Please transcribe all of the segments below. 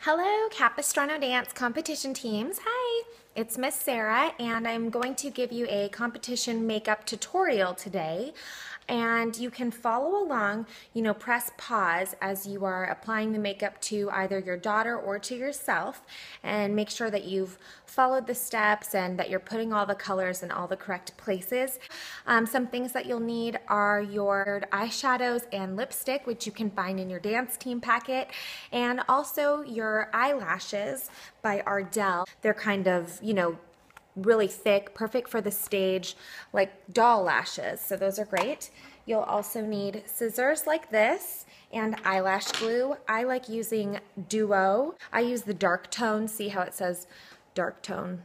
Hello, Capistrano dance competition teams. Hi, it's Miss Sarah, and I'm going to give you a competition makeup tutorial today. And you can follow along, press pause as you are applying the makeup to either your daughter or to yourself, and make sure that you've followed the steps and that you're putting all the colors in all the correct places. Some things that you'll need are your eyeshadows and lipstick, which you can find in your dance team packet, and also your eyelashes by Ardell. They're kind of, really thick, perfect for the stage, like doll lashes, so those are great. You'll also need scissors like this and eyelash glue. I like using Duo. I use the dark tone. See how it says dark tone?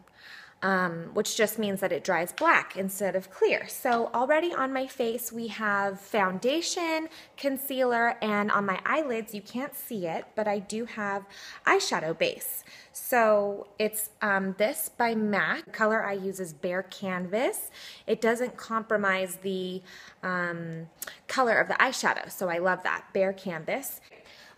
Which just means that it dries black instead of clear. So already on my face we have foundation, concealer, and on my eyelids you can't see it, but I do have eyeshadow base. So it's this by MAC. The color I use is Bare Canvas. It doesn't compromise the color of the eyeshadow, so I love that, Bare Canvas.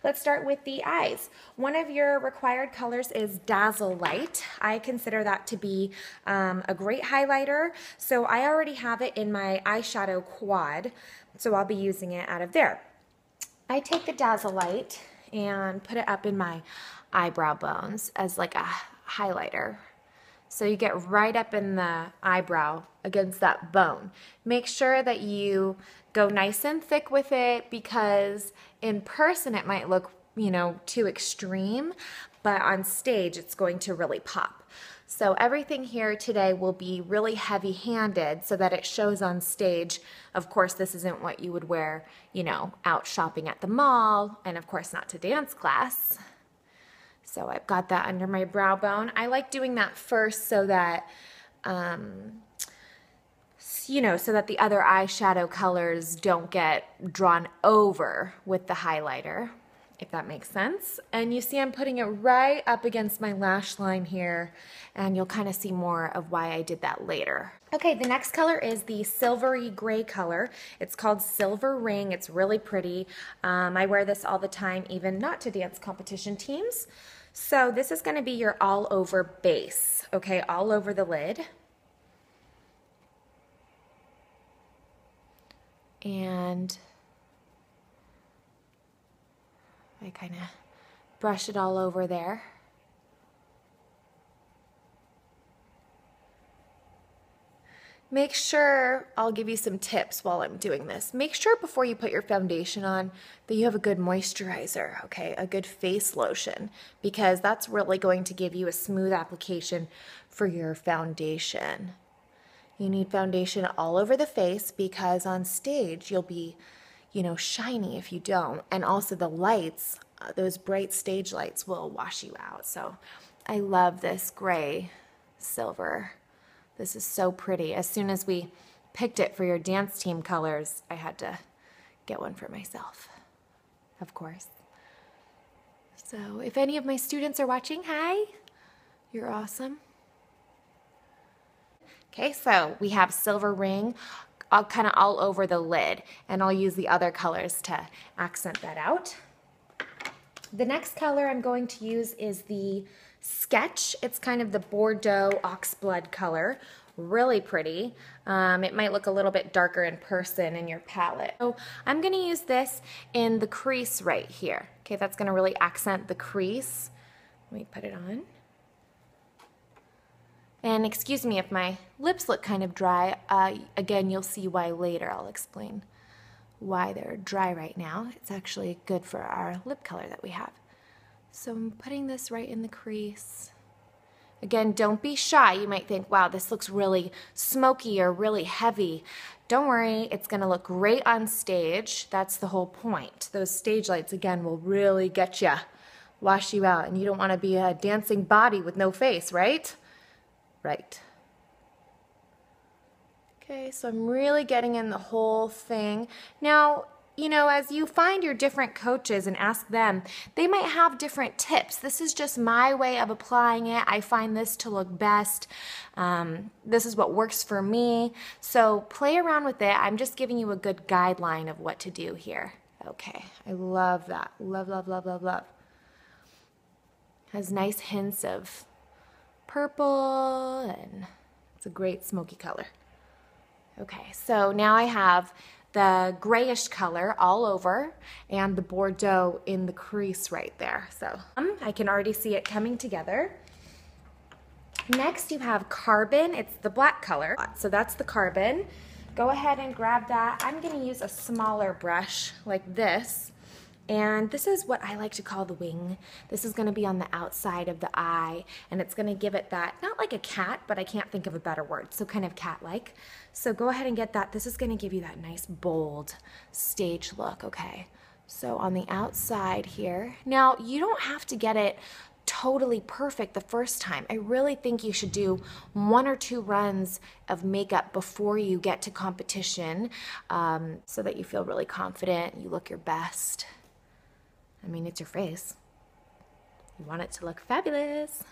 Let's start with the eyes. One of your required colors is Dazzle Light. I consider that to be a great highlighter, so I already have it in my eyeshadow quad, so I'll be using it out of there. I take the Dazzle Light and put it up in my eyebrow bones as like a highlighter. So you get right up in the eyebrow against that bone. Make sure that you go nice and thick with it, because in person it might look, too extreme, but on stage it's going to really pop. So everything here today will be really heavy-handed so that it shows on stage. Of course, this isn't what you would wear, out shopping at the mall, and of course not to dance class. So I've got that under my brow bone. I like doing that first so that, so that the other eyeshadow colors don't get drawn over with the highlighter, if that makes sense. And you see I'm putting it right up against my lash line here, and you'll kind of see more of why I did that later. Okay, the next color is the silvery gray color. It's called Silver Ring. It's really pretty. I wear this all the time, even not to dance competition teams. So this is going to be your all over base, okay, all over the lid. And I kind of brush it all over there. Make sure, I'll give you some tips while I'm doing this. Make sure before you put your foundation on that you have a good moisturizer, okay? A good face lotion, because that's really going to give you a smooth application for your foundation. You need foundation all over the face, because on stage you'll be, shiny if you don't. And also the lights, those bright stage lights will wash you out. So I love this gray silver. This is so pretty. As soon as we picked it for your dance team colors, I had to get one for myself, of course. So if any of my students are watching, hi, you're awesome. Okay, so we have Silver Ring kind of all over the lid, and I'll use the other colors to accent that out. The next color I'm going to use is the Sketch. It's kind of the Bordeaux Oxblood color. Really pretty. It might look a little bit darker in person in your palette. So I'm going to use this in the crease right here. Okay, that's going to really accent the crease. Let me put it on. And excuse me if my lips look kind of dry. Again, you'll see why later. I'll explain why they're dry right now. It's actually good for our lip color that we have. So I'm putting this right in the crease. Again, don't be shy. You might think, wow, this looks really smoky or really heavy. Don't worry, it's gonna look great on stage. That's the whole point. Those stage lights, again, will really get you, wash you out, and you don't wanna be a dancing body with no face, right? Right. Okay, so I'm really getting in the whole thing. Now, as you find your different coaches and ask them, they might have different tips. This is just my way of applying it. I find this to look best. This is what works for me. So play around with it. I'm just giving you a good guideline of what to do here. Okay, I love that. Love, love, love, love, love. Has nice hints of purple, and it's a great smoky color. Okay, so now I have the grayish color all over and the Bordeaux in the crease right there. So I can already see it coming together. Next you have Carbon. It's the black color. So that's the Carbon. Go ahead and grab that. I'm going to use a smaller brush like this. And this is what I like to call the wing. This is going to be on the outside of the eye, and it's going to give it that, not like a cat, but I can't think of a better word, so kind of cat-like. So go ahead and get that. This is going to give you that nice, bold stage look, okay? So on the outside here. Now, you don't have to get it totally perfect the first time. I really think you should do 1 or 2 runs of makeup before you get to competition, so that you feel really confident, you look your best. I mean, it's your face. You want it to look fabulous.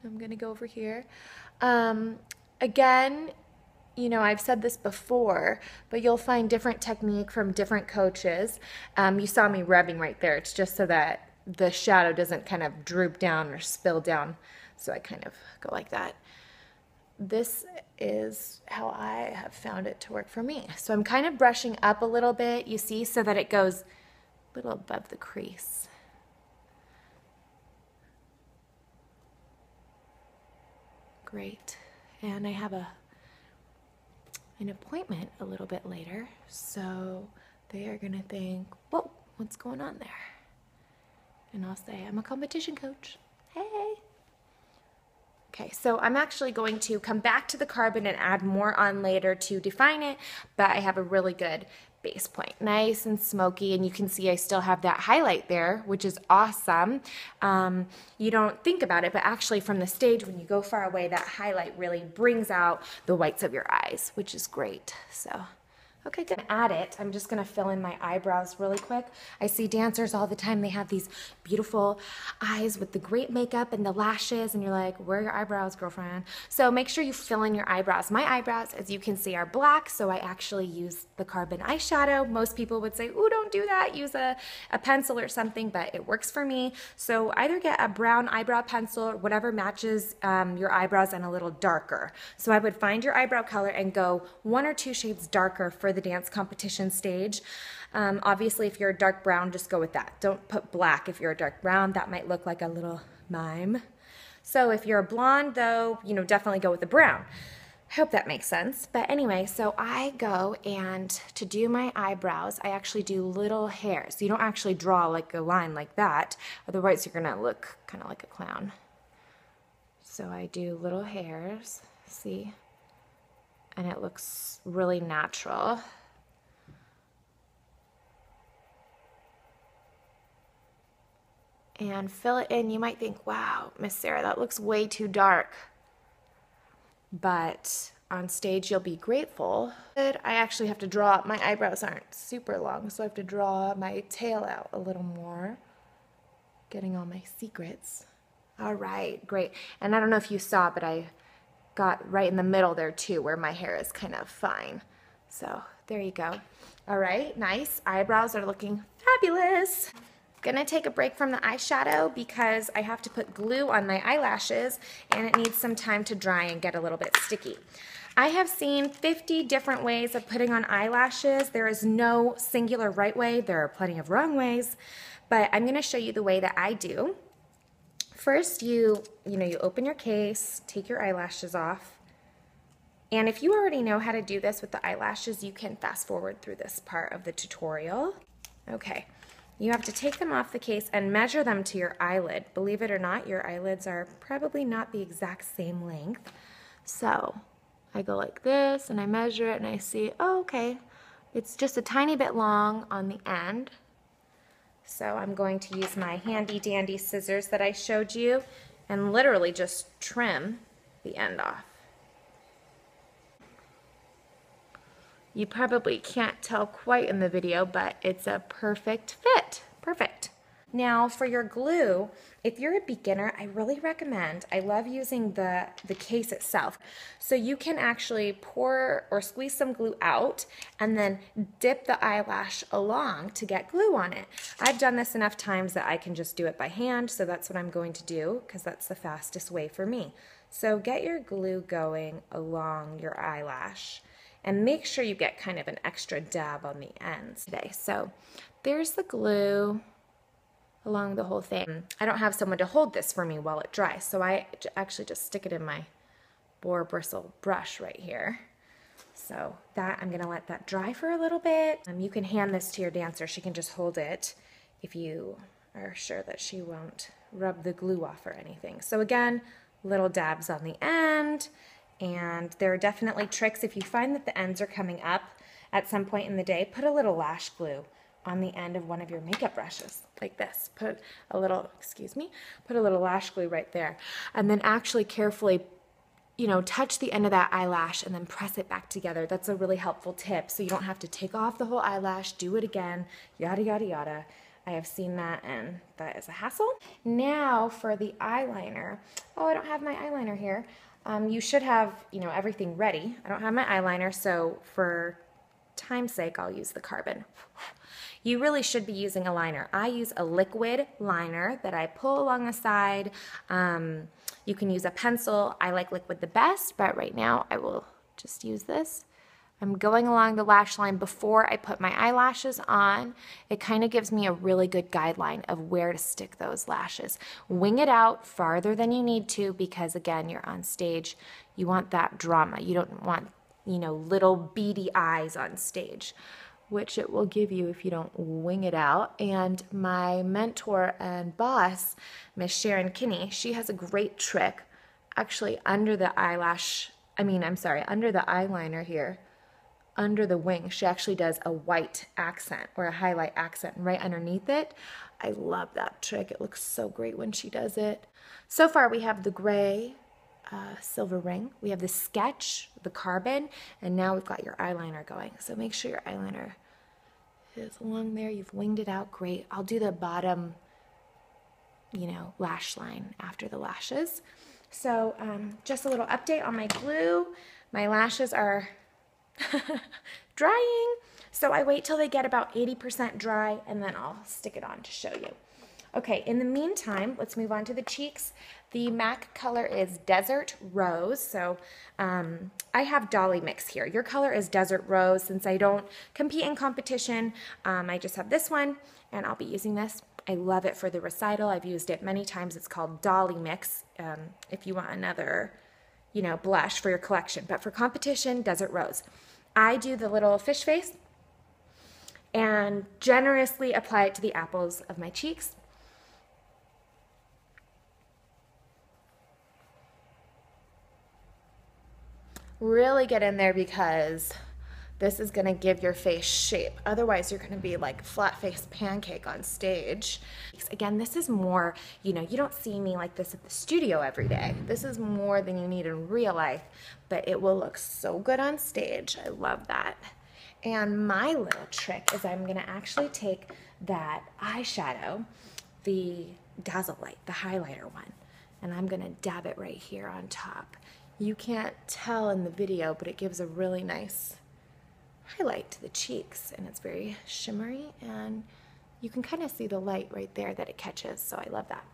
I'm gonna go over here. Again, you know, I've said this before, but you'll find different technique from different coaches. You saw me rubbing right there. It's just so that the shadow doesn't kind of droop down or spill down. So I kind of go like that. This is how I have found it to work for me. So I'm kind of brushing up a little bit, you see, so that it goes a little above the crease. Great. And I have an appointment a little bit later, so they are gonna think, whoa, what's going on there? And I'll say, I'm a competition coach. Hey. Okay, so I'm actually going to come back to the Carbon and add more on later to define it, but I have a really good base point. Nice and smoky, and you can see I still have that highlight there, which is awesome. You don't think about it, but actually from the stage, when you go far away, that highlight really brings out the whites of your eyes, which is great. So, okay, good. Add it. I'm just gonna fill in my eyebrows really quick. I see dancers all the time. They have these beautiful eyes with the great makeup and the lashes, and you're like, where are your eyebrows, girlfriend? So make sure you fill in your eyebrows. My eyebrows, as you can see, are black, so I actually use the Carbon eyeshadow. Most people would say, ooh, don't do that. Use a pencil or something, but it works for me. So either get a brown eyebrow pencil or whatever matches your eyebrows and a little darker. So I would find your eyebrow color and go 1 or 2 shades darker for the dance competition stage. Obviously, if you're a dark brown, just go with that. Don't put black if you're a dark brown. That might look like a little mime. So if you're a blonde, though, you know, definitely go with the brown. I hope that makes sense. But anyway, so I go, and to do my eyebrows, I actually do little hairs. You don't actually draw like a line like that. Otherwise, you're gonna look kind of like a clown. So I do little hairs, see? And it looks really natural. And fill it in. You might think, wow, Miss Sarah, that looks way too dark. But on stage, you'll be grateful. I actually have to draw, my eyebrows aren't super long, so I have to draw my tail out a little more. Getting all my secrets. All right, great. And I don't know if you saw, but I got right in the middle there too, where my hair is kind of fine. So there you go. All right, nice. Eyebrows are looking fabulous. Gonna take a break from the eyeshadow because I have to put glue on my eyelashes and it needs some time to dry and get a little bit sticky. I have seen 50 different ways of putting on eyelashes. There is no singular right way. There are plenty of wrong ways, but I'm gonna show you the way that I do. First, you open your case, take your eyelashes off, and if you already know how to do this with the eyelashes, you can fast forward through this part of the tutorial. Okay. You have to take them off the case and measure them to your eyelid. Believe it or not, your eyelids are probably not the exact same length. So I go like this and I measure it and I see, oh, okay, it's just a tiny bit long on the end. So I'm going to use my handy dandy scissors that I showed you and literally just trim the end off. You probably can't tell quite in the video, but it's a perfect fit. Perfect. Now for your glue, if you're a beginner, I really recommend, I love using the case itself. So you can actually pour or squeeze some glue out and then dip the eyelash along to get glue on it. I've done this enough times that I can just do it by hand, so that's what I'm going to do because that's the fastest way for me. So get your glue going along your eyelash and make sure you get kind of an extra dab on the ends today. So there's the glue along the whole thing. I don't have someone to hold this for me while it dries, so I actually just stick it in my boar bristle brush right here. So that, I'm gonna let that dry for a little bit. You can hand this to your dancer. She can just hold it if you are sure that she won't rub the glue off or anything. So again, little dabs on the end, and there are definitely tricks. If you find that the ends are coming up at some point in the day, put a little lash glue on the end of one of your makeup brushes, like this. Put a little, put a little lash glue right there. And then actually carefully, you know, touch the end of that eyelash and then press it back together. That's a really helpful tip. So you don't have to take off the whole eyelash, do it again, yada, yada, yada. I have seen that and that is a hassle. Now for the eyeliner. Oh, I don't have my eyeliner here. You should have, you know, everything ready. I don't have my eyeliner, so for time's sake, I'll use the carbon. You really should be using a liner. I use a liquid liner that I pull along the side. You can use a pencil. I like liquid the best, but right now I will just use this. I'm going along the lash line before I put my eyelashes on. It kind of gives me a really good guideline of where to stick those lashes. Wing it out farther than you need to because, again, you're on stage. You want that drama. You don't want, you know, little beady eyes on stage, which it will give you if you don't wing it out. And my mentor and boss, Miss Sharon Kinney, she has a great trick actually under the eyelash, under the eyeliner here, under the wing. She actually does a white accent or a highlight accent right underneath it. I love that trick. It looks so great when she does it. So far we have the gray, silver ring. We have the sketch, the carbon, and now we've got your eyeliner going. So make sure your eyeliner is along there. You've winged it out great. I'll do the bottom, you know, lash line after the lashes. So just a little update on my glue. My lashes are drying, so I wait till they get about 80% dry and then I'll stick it on to show you. Okay, in the meantime, let's move on to the cheeks. The MAC color is Desert Rose, so I have Dolly Mix here. Your color is Desert Rose. Since I don't compete in competition, I just have this one, and I'll be using this. I love it for the recital. I've used it many times. It's called Dolly Mix if you want another, you know, blush for your collection. But for competition, Desert Rose. I do the little fish face and generously apply it to the apples of my cheeks. Really get in there because this is going to give your face shape. Otherwise, you're going to be like flat-faced pancake on stage. Again, this is more, you know, you don't see me like this at the studio every day. This is more than you need in real life, but it will look so good on stage. I love that. And my little trick is I'm going to actually take that eyeshadow, the Dazzle Light, the highlighter one, and I'm going to dab it right here on top. You can't tell in the video, but it gives a really nice highlight to the cheeks, and it's very shimmery, and you can kind of see the light right there that it catches, so I love that.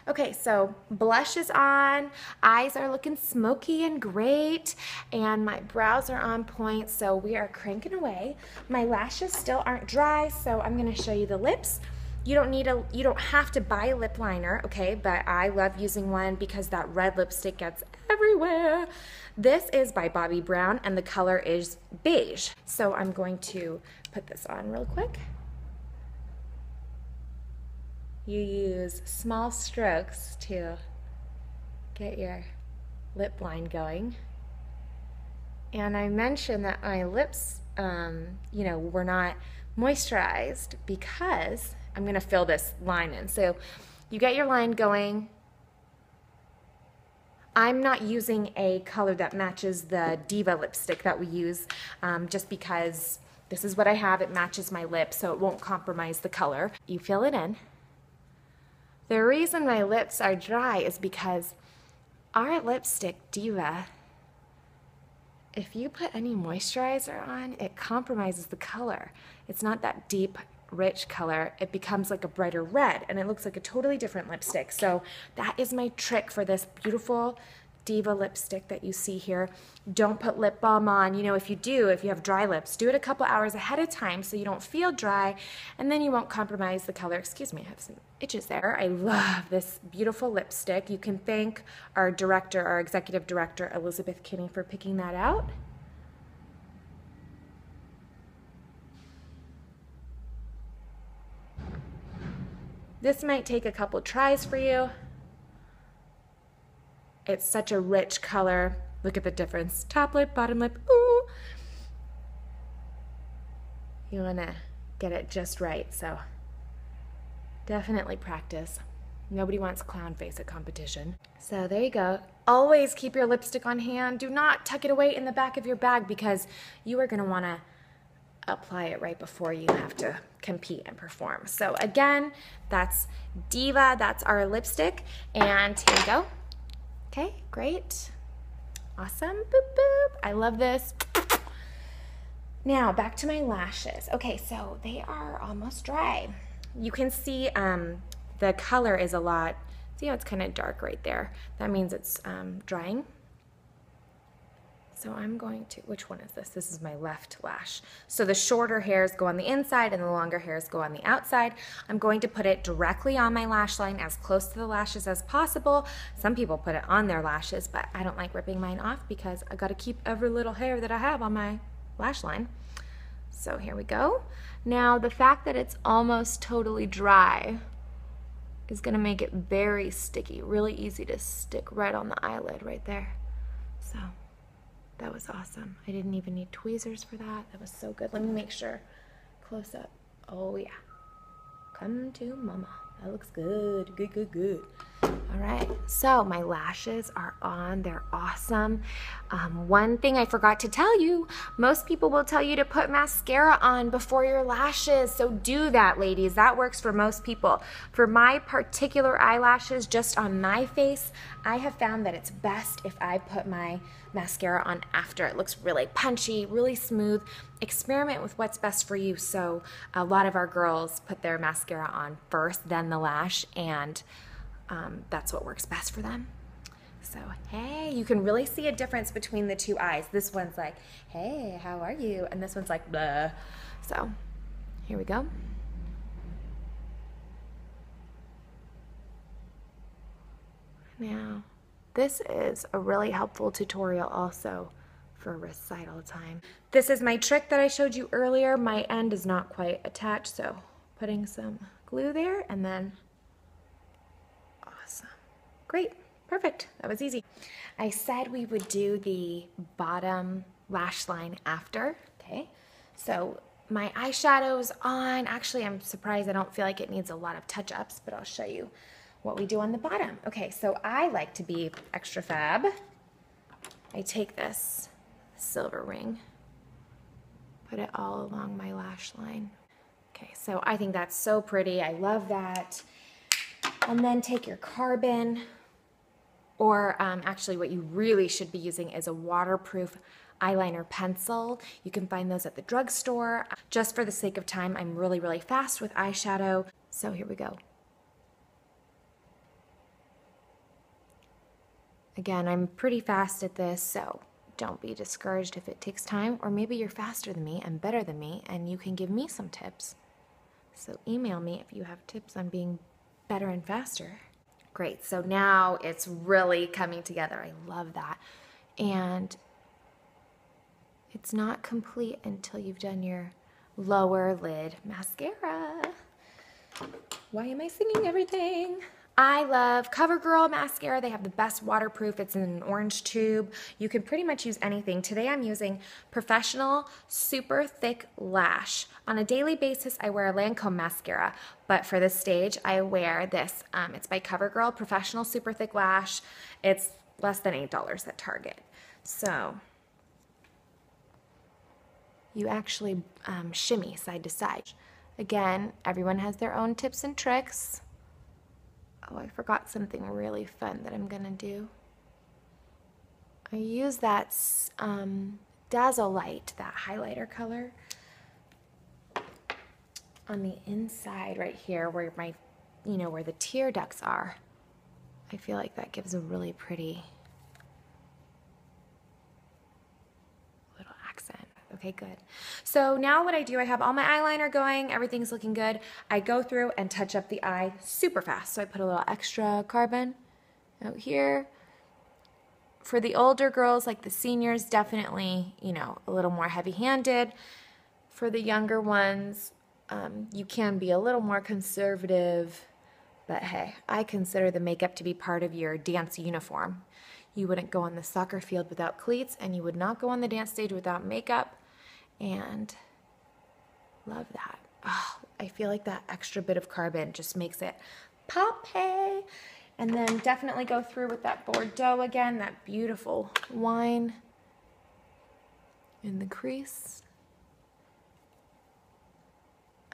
Okay, so blush is on, eyes are looking smoky and great, and my brows are on point, so we are cranking away. My lashes still aren't dry, so I'm going to show you the lips. You don't have to buy a lip liner, okay, but I love using one because that red lipstick gets everywhere. This is by Bobbi Brown and the color is beige. So I'm going to put this on real quick. You use small strokes to get your lip line going. And I mentioned that my lips, you know, were not moisturized because I'm going to fill this line in. So you get your line going. I'm not using a color that matches the Diva lipstick that we use just because this is what I have. It matches my lips, so it won't compromise the color. You fill it in. The reason my lips are dry is because our lipstick Diva, if you put any moisturizer on, it compromises the color. It's not that deep, rich color. It becomes like a brighter red, and it looks like a totally different lipstick. So that is my trick for this beautiful Diva lipstick that you see here. Don't put lip balm on. You know, if you have dry lips, do it a couple hours ahead of time so you don't feel dry, and then you won't compromise the color. Excuse me, I have some itches there. I love this beautiful lipstick. You can thank our director, our executive director, Elizabeth Kinney, for picking that out. This might take a couple tries for you. It's such a rich color. Look at the difference. Top lip, bottom lip, ooh. You wanna get it just right, so definitely practice. Nobody wants clown face at competition. So there you go. Always keep your lipstick on hand. Do not tuck it away in the back of your bag because you are gonna wanna apply it right before you have to compete and perform. So again, that's Diva, that's our lipstick, and here we go. Okay, great. Awesome, boop, boop. I love this. Now, back to my lashes. Okay, so they are almost dry. You can see the color is a lot, see how it's kind of dark right there? That means it's drying. So I'm going to, which one is this? This is my left lash. So the shorter hairs go on the inside and the longer hairs go on the outside. I'm going to put it directly on my lash line as close to the lashes as possible. Some people put it on their lashes, but I don't like ripping mine off because I gotta keep every little hair that I have on my lash line. So here we go. Now the fact that it's almost totally dry is gonna make it very sticky, really easy to stick right on the eyelid right there. So that was awesome. I didn't even need tweezers for that. That was so good. Let me make sure. Close up. Oh yeah. Come to mama. That looks good. Good, good, good. All right. So my lashes are on. They're awesome. One thing I forgot to tell you, most people will tell you to put mascara on before your lashes. So do that, ladies. That works for most people. For my particular eyelashes, just on my face, I have found that it's best if I put my mascara on after. It looks really punchy, really smooth. Experiment with what's best for you. So a lot of our girls put their mascara on first, then the lash, and that's what works best for them. So, hey, you can really see a difference between the two eyes. This one's like, hey, how are you? And this one's like, blah. So, here we go. Now, this is a really helpful tutorial also for recital time. This is my trick that I showed you earlier. My end is not quite attached, so putting some glue there and then awesome. Great. Perfect. That was easy. I said we would do the bottom lash line after. Okay. So my eyeshadow's on. Actually, I'm surprised I don't feel like it needs a lot of touch-ups, but I'll show you what we do on the bottom. Okay, so I like to be extra fab. I take this silver ring, put it all along my lash line. Okay, so I think that's so pretty. I love that. And then take your carbon, or actually what you really should be using is a waterproof eyeliner pencil. You can find those at the drugstore. Just for the sake of time, I'm really, really fast with eyeshadow. So here we go. Again, I'm pretty fast at this, so don't be discouraged if it takes time, or maybe you're faster than me and better than me, and you can give me some tips. So email me if you have tips on being better and faster. Great, so now it's really coming together. I love that. And it's not complete until you've done your lower lid mascara. Why am I singing everything? I love CoverGirl mascara. They have the best waterproof. It's in an orange tube. You can pretty much use anything. Today I'm using Professional Super Thick Lash. On a daily basis, I wear a Lancome mascara, but for this stage, I wear this. It's by CoverGirl, Professional Super Thick Lash. It's less than $8 at Target. So you actually shimmy side to side. Again, everyone has their own tips and tricks. Oh, I forgot something really fun that I'm gonna do. I use that Dazzle Light, that highlighter color, on the inside right here where my, where the tear ducts are. I feel like that gives a really pretty little accent. Okay, good. So now what I do, I have all my eyeliner going, everything's looking good. I go through and touch up the eye super fast. So I put a little extra carbon out here. For the older girls, like the seniors, definitely, a little more heavy-handed. For the younger ones, you can be a little more conservative, but hey, I consider the makeup to be part of your dance uniform. You wouldn't go on the soccer field without cleats, and you would not go on the dance stage without makeup, and love that. Oh, I feel like that extra bit of carbon just makes it pop, hey. And then definitely go through with that Bordeaux again, that beautiful wine in the crease.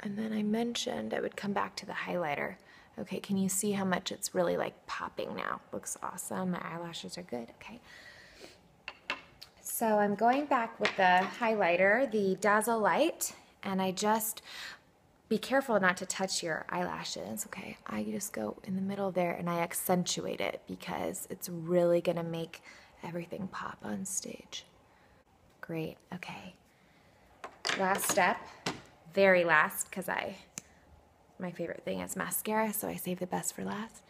And then I mentioned I would come back to the highlighter. Okay, can you see how much it's really like popping now? Looks awesome. My eyelashes are good. Okay. So I'm going back with the highlighter, the Dazzle Light, and I just, be careful not to touch your eyelashes, okay? I just go in the middle there and I accentuate it because it's really gonna make everything pop on stage. Great, okay. Last step, very last, because my favorite thing is mascara, so I save the best for last.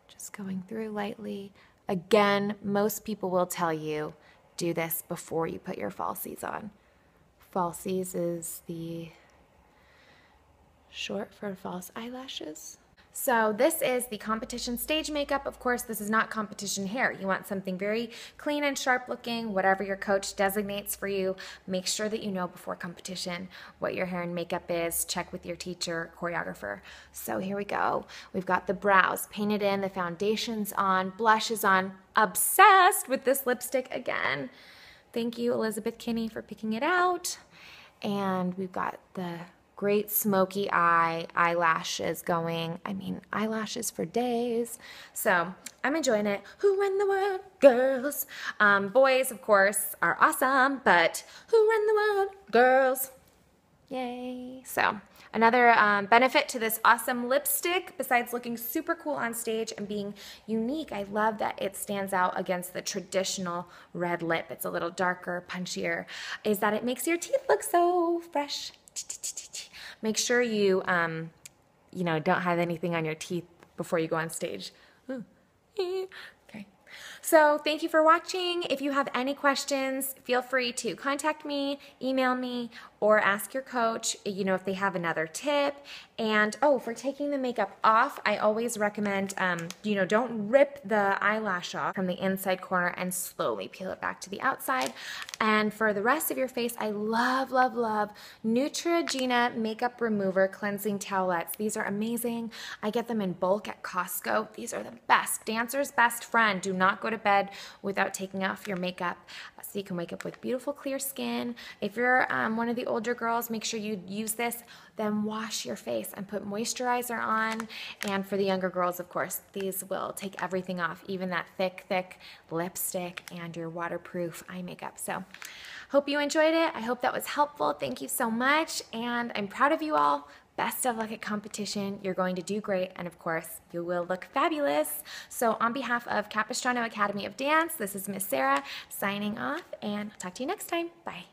Just going through lightly. Again, most people will tell you, do this before you put your falsies on. Falsies is the short for false eyelashes. So this is the competition stage makeup. Of course, this is not competition hair. You want something very clean and sharp looking, whatever your coach designates for you. Make sure that you know before competition what your hair and makeup is. Check with your teacher, choreographer. So here we go. We've got the brows painted in, the foundation's on, blush is on. Obsessed with this lipstick again. Thank you, Elizabeth Kinney, for picking it out. And we've got the great smoky eye, eyelashes going. I mean, eyelashes for days. So I'm enjoying it. Who run the world? Girls. Boys, of course, are awesome, but who run the world? Girls. Yay. So another benefit to this awesome lipstick, besides looking super cool on stage and being unique, I love that it stands out against the traditional red lip. It's a little darker, punchier, is that it makes your teeth look so fresh. Make sure you, don't have anything on your teeth before you go on stage. Okay. So thank you for watching. If you have any questions, feel free to contact me, email me, or ask your coach, if they have another tip. And, for taking the makeup off, I always recommend, don't rip the eyelash off from the inside corner and slowly peel it back to the outside. And for the rest of your face, I love, love, love Neutrogena Makeup Remover Cleansing Towelettes. These are amazing. I get them in bulk at Costco. These are the best. Dancer's best friend. Do not go to bed without taking off your makeup so you can wake up with beautiful, clear skin. If you're one of the older girls, make sure you use this, then wash your face and put moisturizer on. And for the younger girls, of course, these will take everything off, even that thick, thick lipstick and your waterproof eye makeup. So hope you enjoyed it. I hope that was helpful. Thank you so much. And I'm proud of you all. Best of luck at competition. You're going to do great. And of course, you will look fabulous. So on behalf of Capistrano Academy of Dance, this is Miss Sarah signing off, and I'll talk to you next time. Bye.